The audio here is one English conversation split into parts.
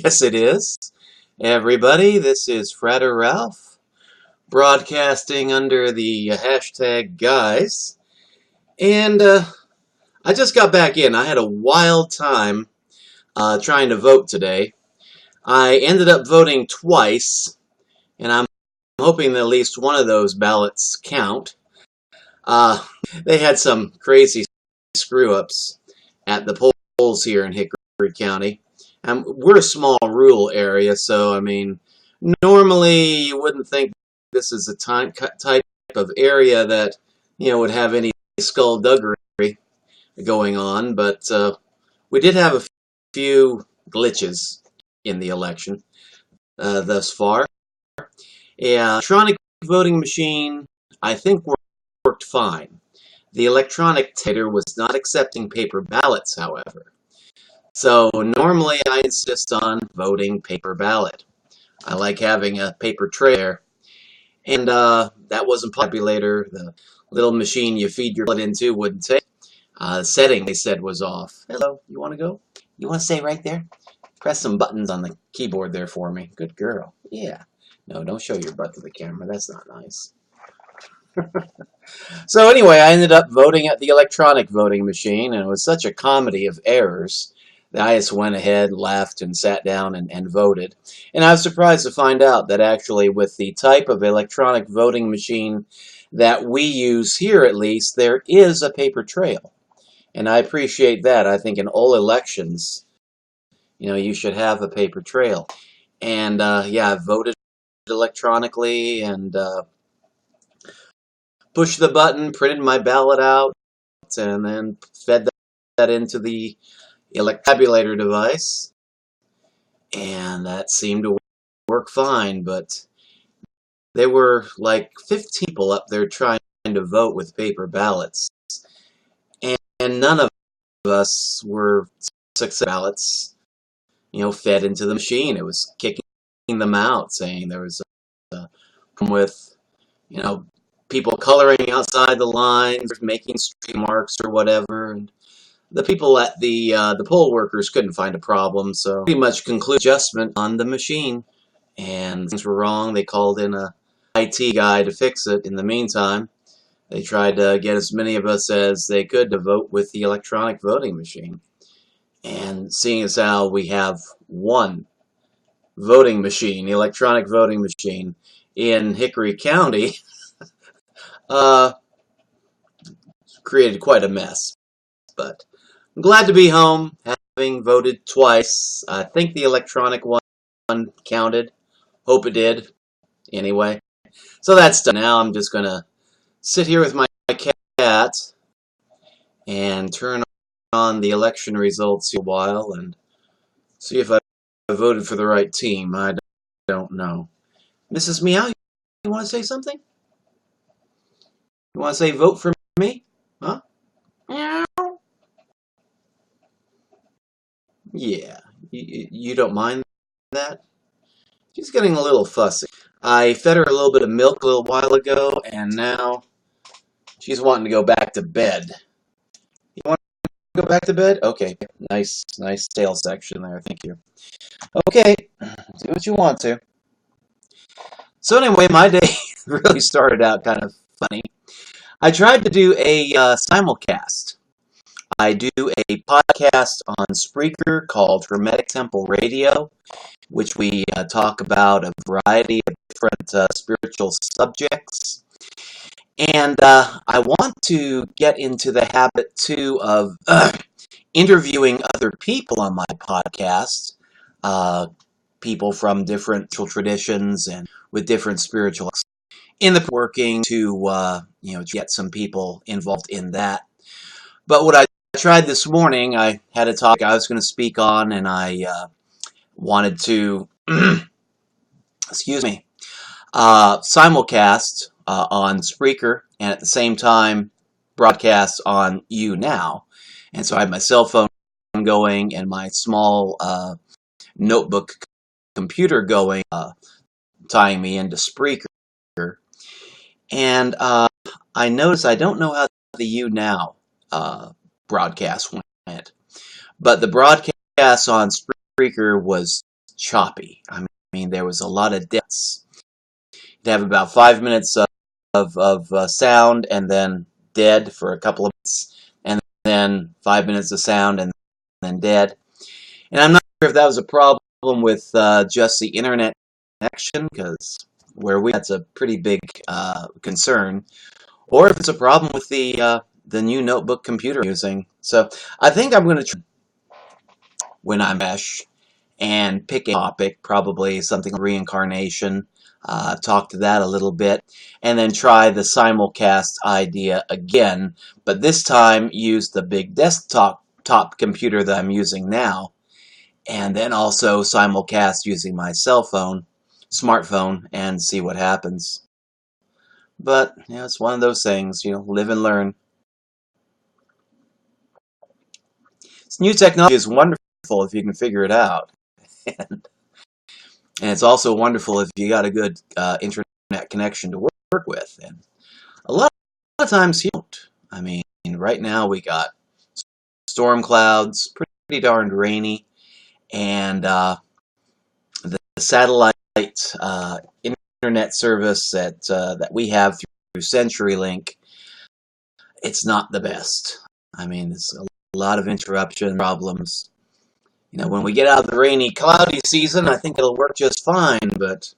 Yes, it is. Everybody, this is Frater Ralph, broadcasting under the hashtag guys. And I just got back in. I had a wild time trying to vote today. I ended up voting twice, and I'm hoping that at least one of those ballots count. Uh, they had some crazy screw-ups at the polls here in Hickory County. We're a small rural area, so I mean, normally you wouldn't think this is a type of area that would have any skullduggery going on, but we did have a few glitches in the election thus far. Yeah, electronic voting machine, I think, worked fine. The electronic tater was not accepting paper ballots, however. So normally I insist on voting paper ballot. I like having a paper trail there. And that wasn't popular. The little machine you feed your blood into wouldn't take. Setting, they said, was off. Hello, you want to go? You want to stay right there? Press some buttons on the keyboard there for me. Good girl. Yeah. No, don't show your butt to the camera. That's not nice. So anyway, I ended up voting at the electronic voting machine, and it was such a comedy of errors that I just went ahead, laughed, and sat down and voted. And I was surprised to find out that actually with the type of electronic voting machine that we use here, at least, there is a paper trail. And I appreciate that. I think in all elections, you should have a paper trail. And yeah, I voted electronically and pushed the button, printed my ballot out, and then fed that into the tabulator device. And that seemed to work fine, but there were like 15 people up there trying to vote with paper ballots. And none of us were successful ballots, fed into the machine. It was kicking them out, saying there was a problem with, people coloring outside the lines, making street marks or whatever. And the people at the poll workers couldn't find a problem, so pretty much concluded adjustment on the machine. And things were wrong. They called in a IT guy to fix it. In the meantime, they tried to get as many of us as they could to vote with the electronic voting machine. And seeing as how we have one voting machine, the electronic voting machine, in Hickory County, created quite a mess. But I'm glad to be home, having voted twice. I think the electronic one counted. Hope it did. Anyway, so that's done. Now I'm just going to sit here with my cat and turn on the election results a while and see if I voted for the right team. I don't know. Mrs. Meow, you want to say something? You want to say vote for me? Huh? Meow. Yeah. You don't mind that? She's getting a little fussy. I fed her a little bit of milk a little while ago, and now she's wanting to go back to bed. You want to go back to bed? Okay. Nice tail section there. Thank you. Okay. Do what you want to. So anyway, my day really started out kind of funny. I tried to do a simulcast. I do a podcast on Spreaker called Hermetic Temple Radio, which we talk about a variety of different spiritual subjects. And I want to get into the habit, too, of interviewing other people on my podcast, people from different traditions and with different spiritual in the working to get some people involved in that. But what I tried this morning, I had a topic I was going to speak on, and I wanted to excuse me, simulcast on Spreaker and at the same time broadcast on YouNow. And so I had my cell phone going and my small notebook computer going, tying me into Spreaker. And I noticed I don't know how the YouNow broadcast went, but the broadcast on Spreaker was choppy. I mean, there was a lot of deaths. You'd have about 5 minutes of sound and then dead for a couple of minutes, and then 5 minutes of sound and then dead. And I'm not sure if that was a problem with just the internet connection, because where that's a pretty big concern, or if it's a problem with the new notebook computer I'm using. So I think I'm going to try when I'm Mesh and pick a topic, probably something like reincarnation, talk to that a little bit, and then try the simulcast idea again, but this time use the big desktop computer that I'm using now, and then also simulcast using my smartphone, and see what happens. But it's one of those things, live and learn. This new technology is wonderful if you can figure it out. And it's also wonderful if you got a good internet connection to work with. And a lot of times you don't. I mean, right now we got storm clouds, pretty darn rainy, and the satellite internet service that we have through CenturyLink, it's not the best. I mean, there's a lot of interruption problems. When we get out of the rainy, cloudy season, I think it'll work just fine, but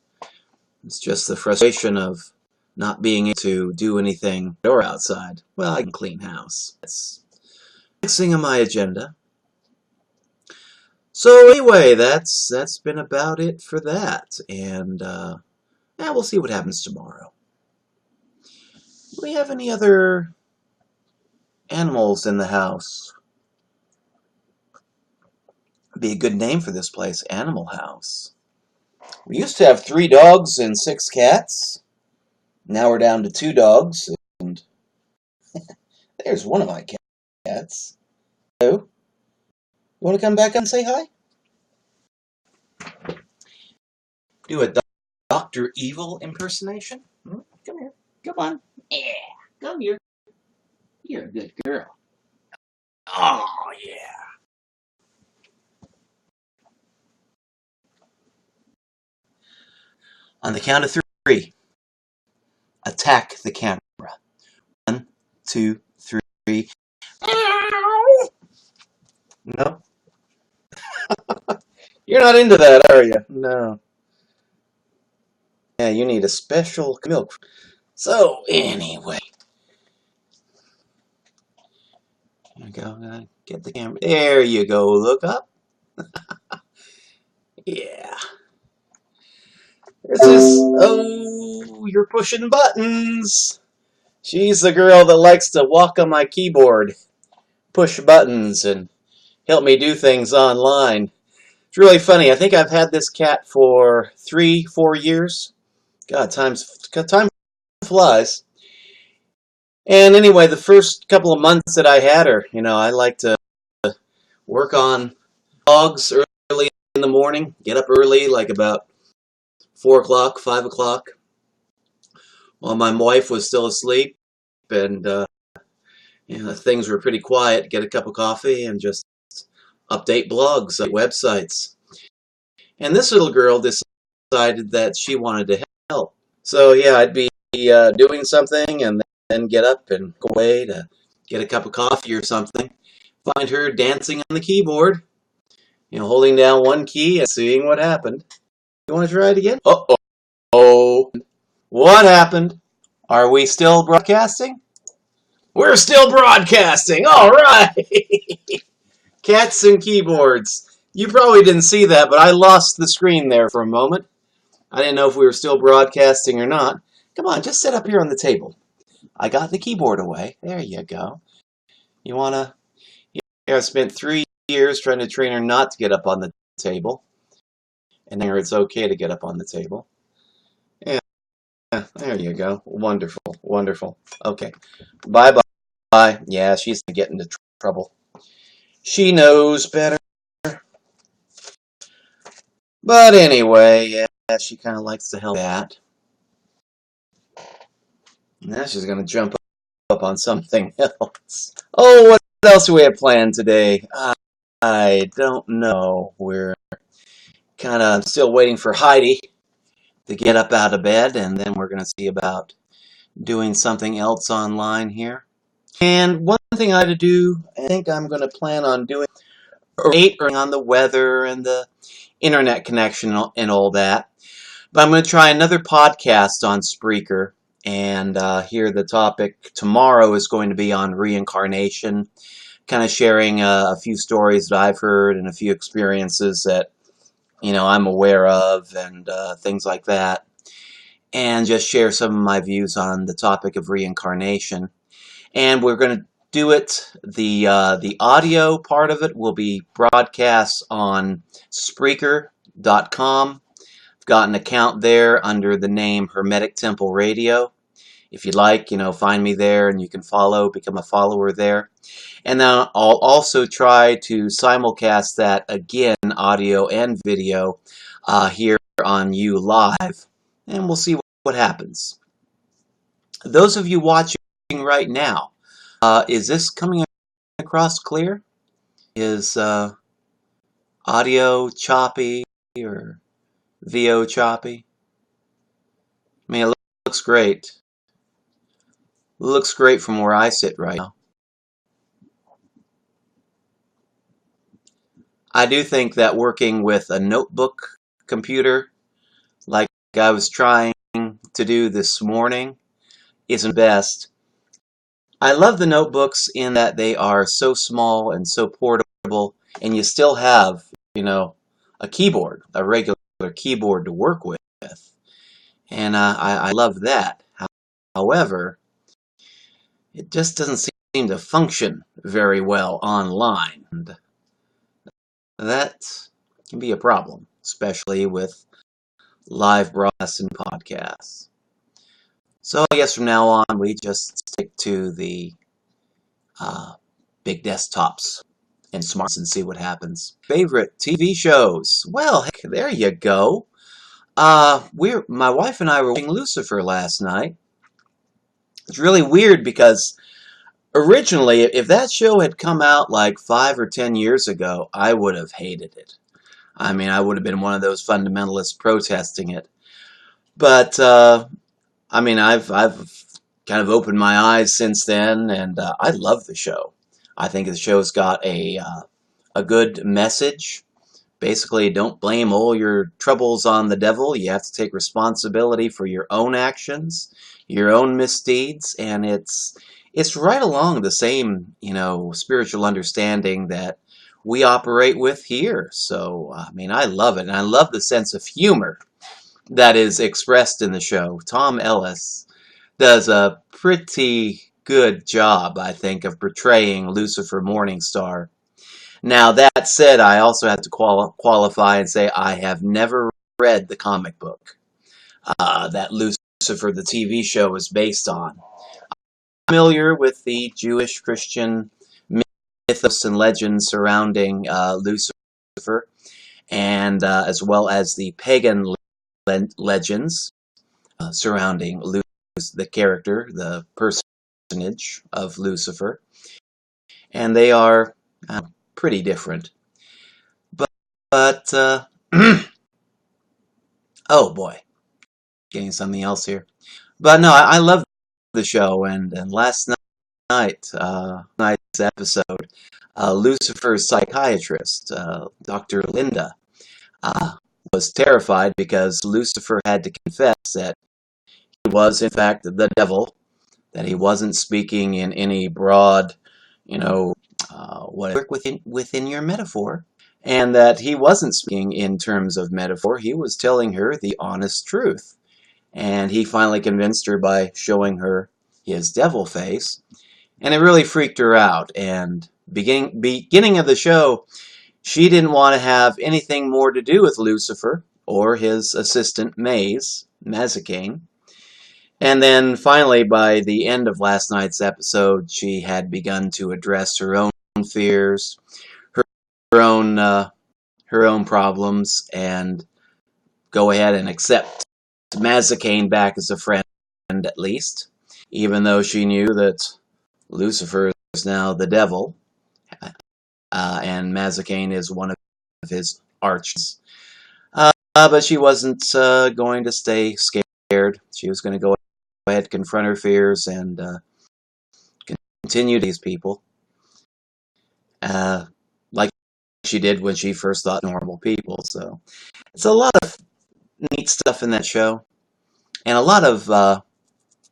it's just the frustration of not being able to do anything or outside. Well, I can clean house. That's the next thing on my agenda. So anyway, that's been about it for that, and we'll see what happens tomorrow. Do we have any other animals in the house? Be a good name for this place, Animal House. We used to have 3 dogs and 6 cats. Now we're down to 2 dogs, and there's one of my cats. Hello? You want to come back and say hi? Do a Dr. Evil impersonation? Come here. Come on. Yeah. Come here. You're a good girl. Oh, yeah. On the count of 3, attack the camera. 1, 2, 3. No? You're not into that, are you? No. Yeah, you need a special milk. So, anyway. Here you go. Get the camera. There you go. Look up. Yeah. This is... Oh, you're pushing buttons. She's the girl that likes to walk on my keyboard, push buttons, and help me do things online. It's really funny. I think I've had this cat for 3-4 years. God, time flies. And anyway, the first couple of months that I had her, I like to work on dogs early in the morning, get up early, like about 4 o'clock, 5 o'clock, while my wife was still asleep, and things were pretty quiet. Get a cup of coffee and just update blogs, websites. And this little girl decided that she wanted to help. So yeah, I'd be doing something and then get up and go away to get a cup of coffee or something. Find her dancing on the keyboard, holding down one key and seeing what happened. You want to try it again? Uh-oh. What happened? Are we still broadcasting? We're still broadcasting. All right. Cats and keyboards. You probably didn't see that, but I lost the screen there for a moment. I didn't know if we were still broadcasting or not. Come on, just sit up here on the table. I got the keyboard away. There you go. You want to... I spent 3 years trying to train her not to get up on the table. And now it's okay to get up on the table. Yeah, there you go. Wonderful, wonderful. Okay, bye-bye. Yeah, she's going to get into trouble. She knows better. But anyway, yeah, she kind of likes to help that. Now she's going to jump up on something else. Oh, what else do we have planned today? I don't know. We're kind of still waiting for Heidi to get up out of bed, and then we're going to see about doing something else online here. And one thing I had to do, I think I'm going to plan on doing on the weather and the internet connection and all that. But I'm going to try another podcast on Spreaker. And here the topic tomorrow is going to be on reincarnation, kind of sharing a few stories that I've heard and a few experiences that, I'm aware of and things like that. And just share some of my views on the topic of reincarnation. And we're going to do it. The audio part of it will be broadcast on Spreaker.com. I've got an account there under the name Hermetic Temple Radio. If you'd like, find me there and you can become a follower there. And then I'll also try to simulcast that again, audio and video, here on YouLive. And we'll see what happens. Those of you watching right now, is this coming across clear? Is audio choppy or VO choppy? I mean, it looks great. It looks great from where I sit right now. I do think that working with a notebook computer, like I was trying to do this morning, isn't best. I love the notebooks in that they are so small and so portable, and you still have, a keyboard, a regular keyboard to work with. And I love that. However, it just doesn't seem to function very well online. And that can be a problem, especially with live broadcasts and podcasts. So I guess from now on, we just stick to the big desktops and smarts and see what happens. Favorite TV shows? Well, heck, there you go. My wife and I were watching Lucifer last night. It's really weird because originally, if that show had come out like 5 or 10 years ago, I would have hated it. I mean, I would have been one of those fundamentalists protesting it. But I've kind of opened my eyes since then, and I love the show. I think the show's got a good message. Basically, don't blame all your troubles on the devil. You have to take responsibility for your own actions, your own misdeeds, and it's right along the same, spiritual understanding that we operate with here. So, I love it, and I love the sense of humor that is expressed in the show. Tom Ellis does a pretty good job, I think, of portraying Lucifer Morningstar. Now, that said, I also have to qualify and say I have never read the comic book that Lucifer, the TV show, is based on. I'm familiar with the Jewish Christian mythos and legends surrounding Lucifer, and as well as the pagan legends surrounding Lucifer, the character, the personage of Lucifer, and they are pretty different. But oh boy, getting something else here. But no, I love the show, and last night's episode, Lucifer's psychiatrist, Dr. Linda, was terrified because Lucifer had to confess that he was in fact the devil, that he wasn't speaking in any broad, work within your metaphor, and that he wasn't speaking in terms of metaphor. He was telling her the honest truth, and he finally convinced her by showing her his devil face, and it really freaked her out. And beginning of the show, she didn't want to have anything more to do with Lucifer or his assistant Mazikane. And then finally, by the end of last night's episode, she had begun to address her own fears, her own problems, and go ahead and accept Mazikane back as a friend, at least, even though she knew that Lucifer is now the devil, and Mazikane is one of his archers. But she wasn't going to stay scared. She was going to go ahead, confront her fears, and continue these people, like she did when she first thought normal people. So it's a lot of neat stuff in that show, and a lot of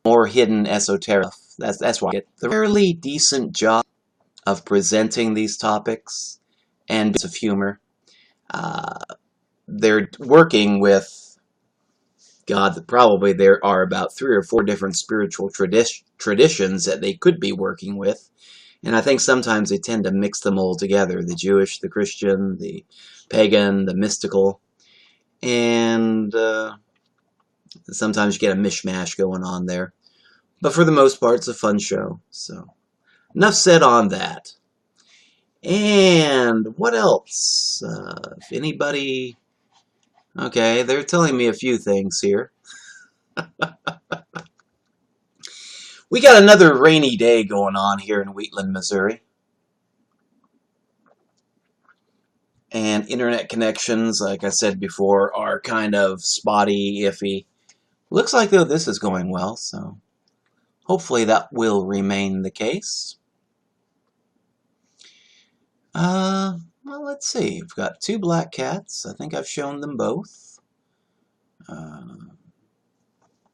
more hidden esoteric stuff. That's why I get the fairly decent job of presenting these topics and bits of humor. Uh, they're working with God. Probably there are about 3 or 4 different spiritual traditions that they could be working with. And I think sometimes they tend to mix them all together, the Jewish, the Christian, the pagan, the mystical. And sometimes you get a mishmash going on there. But for the most part, it's a fun show. So enough said on that. And what else? If anybody... Okay, they're telling me a few things here. We got another rainy day going on here in Wheatland, Missouri. And internet connections, like I said before, are kind of spotty, iffy. Looks like, though, this is going well, so hopefully that will remain the case. Well, let's see. We've got 2 black cats. I think I've shown them both.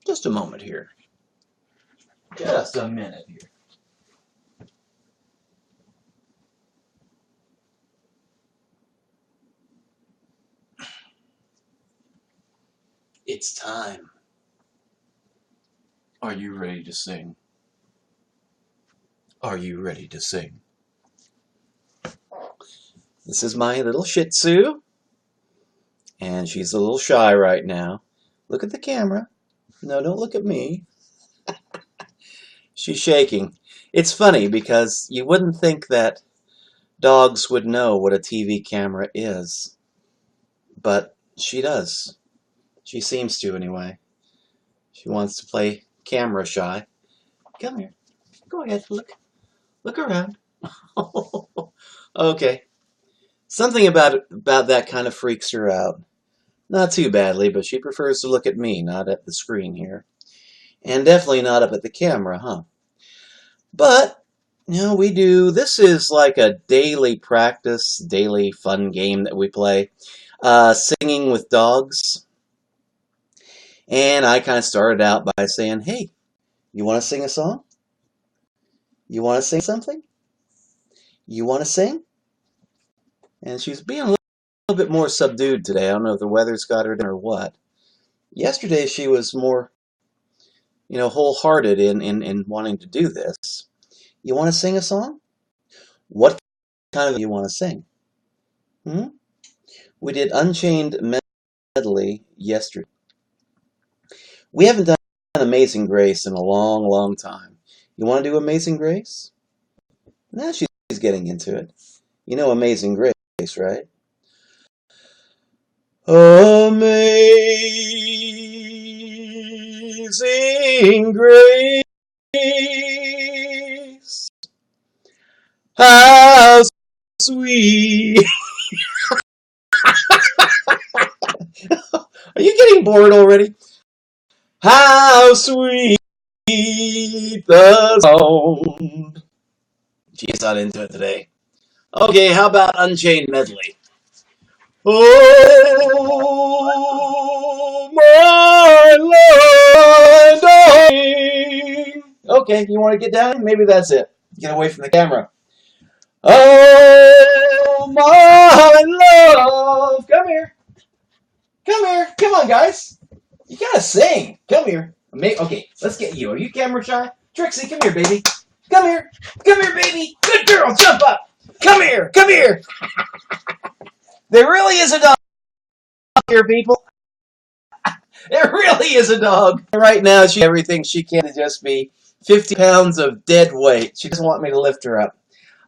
Just a moment here. Just a minute here. It's time. Are you ready to sing? Are you ready to sing? This is my little Shih Tzu, and she's a little shy right now. Look at the camera. No, don't look at me. She's shaking. It's funny because you wouldn't think that dogs would know what a TV camera is, but she does. She seems to, anyway. She wants to play camera shy. Come here. Go ahead. Look around. Okay. Something about that kind of freaks her out. Not too badly, but she prefers to look at me, not at the screen here. And definitely not up at the camera, huh? But, you know, we do. This is like a daily practice, daily fun game that we play. Singing with dogs. And I kind of started out by saying, hey, you want to sing a song? You want to sing something? You want to sing? And she's being a little bit more subdued today. I don't know if the weather's got her down or what. Yesterday she was more, wholehearted in wanting to do this. You want to sing a song? What kind of you want to sing? We did Unchained Medley yesterday. We haven't done Amazing Grace in a long, long time. You want to do Amazing Grace? Now she's getting into it. You know Amazing Grace, right? Amazing Grace, how sweet. Are you getting bored already? How sweet the sound. She's not into it today. Okay, how about Unchained Medley? Oh, my Lord, darling. Okay, you want to get down? Maybe that's it. Get away from the camera. Oh, my love. Come here. Come here. Come on, guys. You gotta sing. Come here. Okay, let's get you. Are you camera shy? Trixie, come here, baby. Come here. Come here, baby. Good girl. Jump up. Come here. Come here. There really is a dog here, people. There really is a dog. Right now, she everything she can to just be 50 pounds of dead weight. She doesn't want me to lift her up.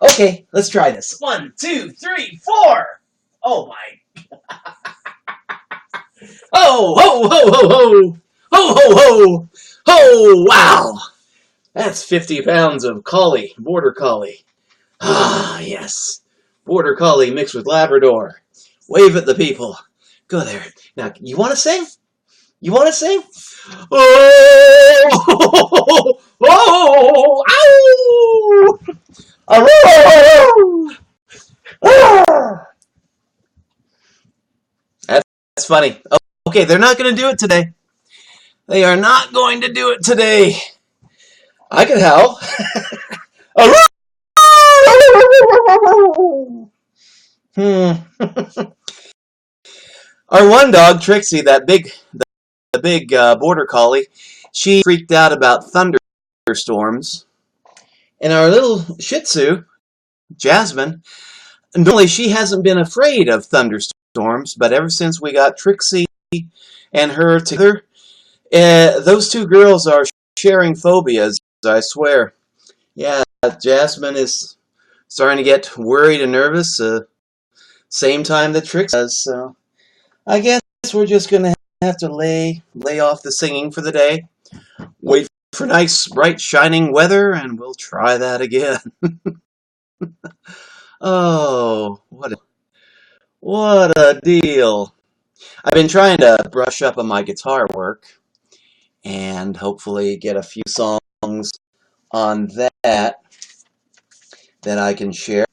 Okay, let's try this. 1, 2, 3, 4. Oh, my. Oh, ho, ho, ho, ho. Ho, ho, ho. Oh, wow. That's 50 pounds of collie, border collie. Ah, yes. Border collie mixed with Labrador. Wave at the people. Go there. Now, you want to sing? You want to sing? Oh! Oh! Ow! Oh! Ah! That's funny. Oh, okay, they're not going to do it today. They are not going to do it today. I can howl. Hmm. Our one dog, Trixie, the big border collie, she freaked out about thunderstorms. And our little Shih Tzu, Jasmine, normally she hasn't been afraid of thunderstorms, but ever since we got Trixie and her together, those two girls are sharing phobias, I swear. Yeah, Jasmine is starting to get worried and nervous, same time that Trixie does, so I guess we're just going to have to lay off the singing for the day, wait for nice, bright, shining weather, and we'll try that again. Oh, what a deal. I've been trying to brush up on my guitar work and hopefully get a few songs on that I can share.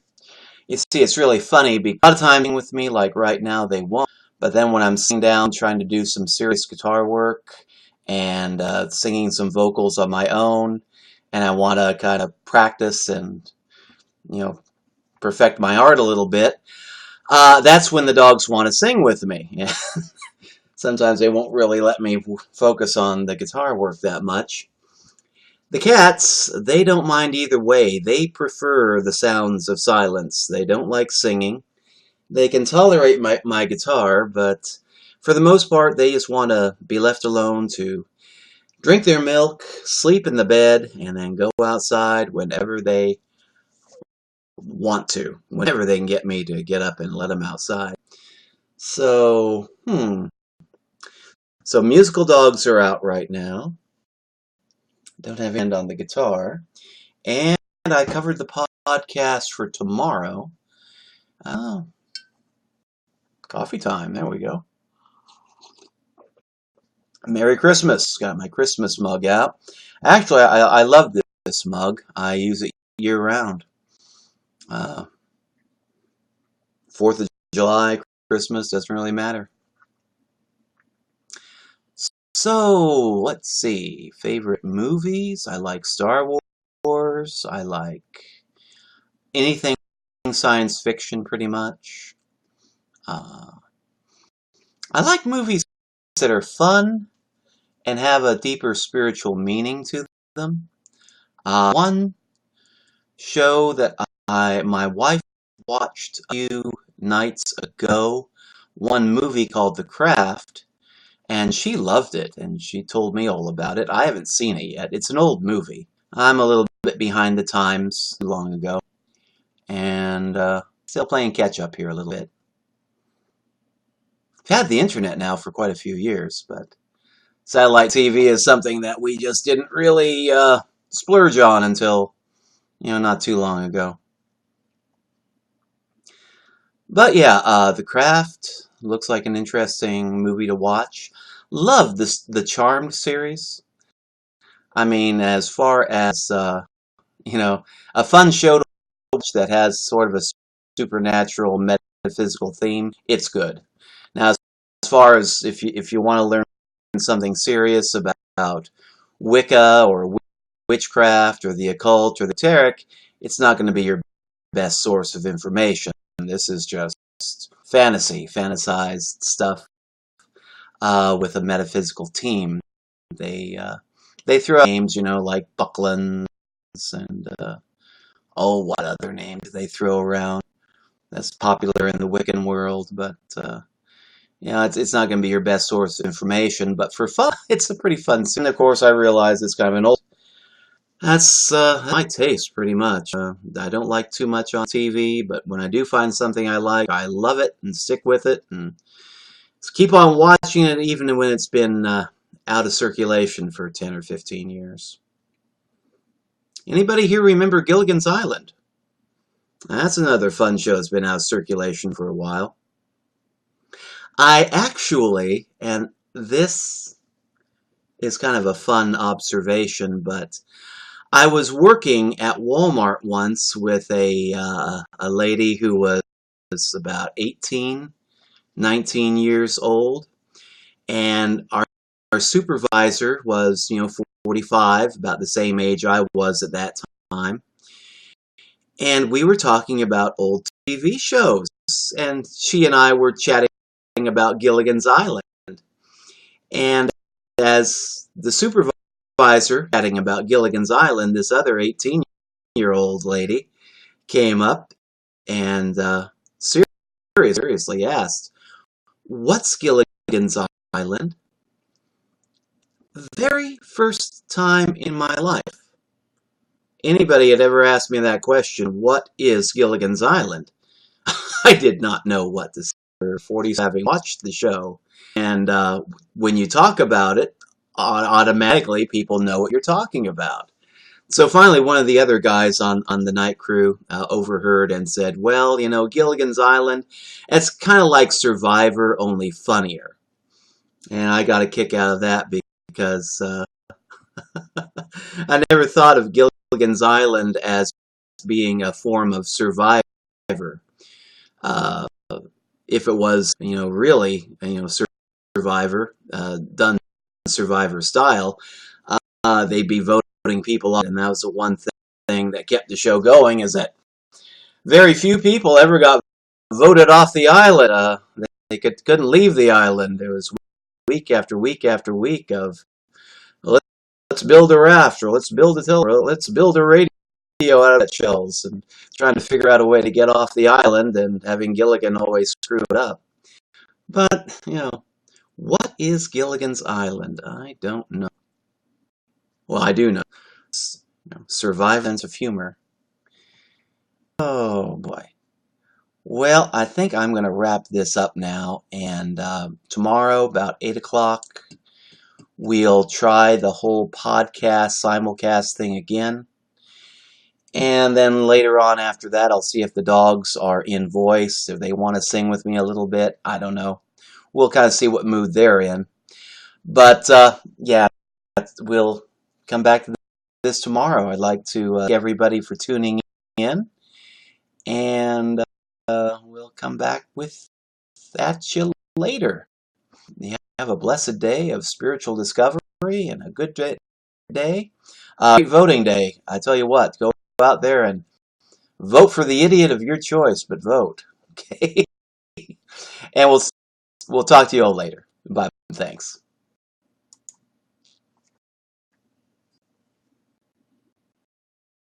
You see, it's really funny because a lot of times with me, like right now, they won't. But then when I'm sitting down trying to do some serious guitar work and singing some vocals on my own, and I want to kind of practice and, you know, perfect my art a little bit, that's when the dogs want to sing with me. Sometimes they won't really let me focus on the guitar work that much. The cats, they don't mind either way. They prefer the sounds of silence. They don't like singing. They can tolerate my guitar, but for the most part, they just want to be left alone to drink their milk, sleep in the bed, and then go outside whenever they want to, whenever they can get me to get up and let them outside. So, So musical dogs are out right now. Don't have a hand on the guitar. And I covered the podcast for tomorrow. Oh, coffee time. There we go. Merry Christmas. Got my Christmas mug out. Actually, I love this mug. I use it year round. 4th of July, Christmas, doesn't really matter. So, let's see. Favorite movies? I like Star Wars. I like anything science fiction, pretty much. Uh, I like movies that are fun and have a deeper spiritual meaning to them. One show that my wife watched a few nights ago, one movie called The Craft, and she loved it, and she told me all about it. I haven't seen it yet. It's an old movie. I'm a little bit behind the times, long ago, and still playing catch up here a little bit. I've had the internet now for quite a few years, but satellite TV is something that we just didn't really splurge on until, not too long ago. But yeah, The Craft looks like an interesting movie to watch. Love the Charmed series. I mean, as far as, a fun show to watch that has sort of a supernatural, metaphysical theme, it's good. Now, as far as if you want to learn something serious about Wicca or witchcraft or the occult or the esoteric, it's not going to be your best source of information. This is just fantasized stuff with a metaphysical theme. They throw out names, like Bucklands and what other name do they throw around? That's popular in the Wiccan world, but it's not going to be your best source of information. But for fun, it's a pretty fun scene. Of course, I realize it's kind of an old. That's my taste, pretty much. I don't like too much on TV, but when I do find something I like, I love it and stick with it and keep on watching it, even when it's been out of circulation for 10 or 15 years. Anybody here remember Gilligan's Island? That's another fun show that's been out of circulation for a while. I actually, and this is kind of a fun observation, but I was working at Walmart once with a lady who was about 18, 19 years old, and our supervisor was, 45, about the same age I was at that time. And we were talking about old TV shows, and she and I were chatting about Gilligan's Island. And as the supervisor chatting about Gilligan's Island, this other 18-year-old lady came up and seriously asked, "What's Gilligan's Island?" The very first time in my life anybody had ever asked me that question, what is Gilligan's Island? I did not know what to say. 40s having watched the show. And when you talk about it, automatically people know what you're talking about. So finally, one of the other guys on the night crew overheard and said, well, Gilligan's Island, it's kind of like Survivor, only funnier. And I got a kick out of that because I never thought of Gilligan's Island as being a form of Survivor. Uh, if it was, really, Survivor, done Survivor style, they'd be voting people off. And that was the one thing that kept the show going, is that very few people ever got voted off the island. They couldn't leave the island. There was week after week after week of, let's build a raft, or let's build a tiller, or let's build a radio out of shells, and trying to figure out a way to get off the island, and having Gilligan always screw it up. But, what is Gilligan's Island? I don't know. Well, I do know. Survive sense of humor. Oh, boy. Well, I think I'm going to wrap this up now, and tomorrow, about 8 o'clock, we'll try the whole podcast, simulcast thing again. And then later on after that, I'll see if the dogs are in voice, if they want to sing with me a little bit. I don't know. We'll kind of see what mood they're in. But, yeah, we'll come back to this tomorrow. I'd like to thank everybody for tuning in. And we'll come back with that you later. You have a blessed day of spiritual discovery and a good day. Great voting day. I tell you what, go out there and vote for the idiot of your choice, but vote. Okay? And we'll talk to you all later. Bye. Thanks.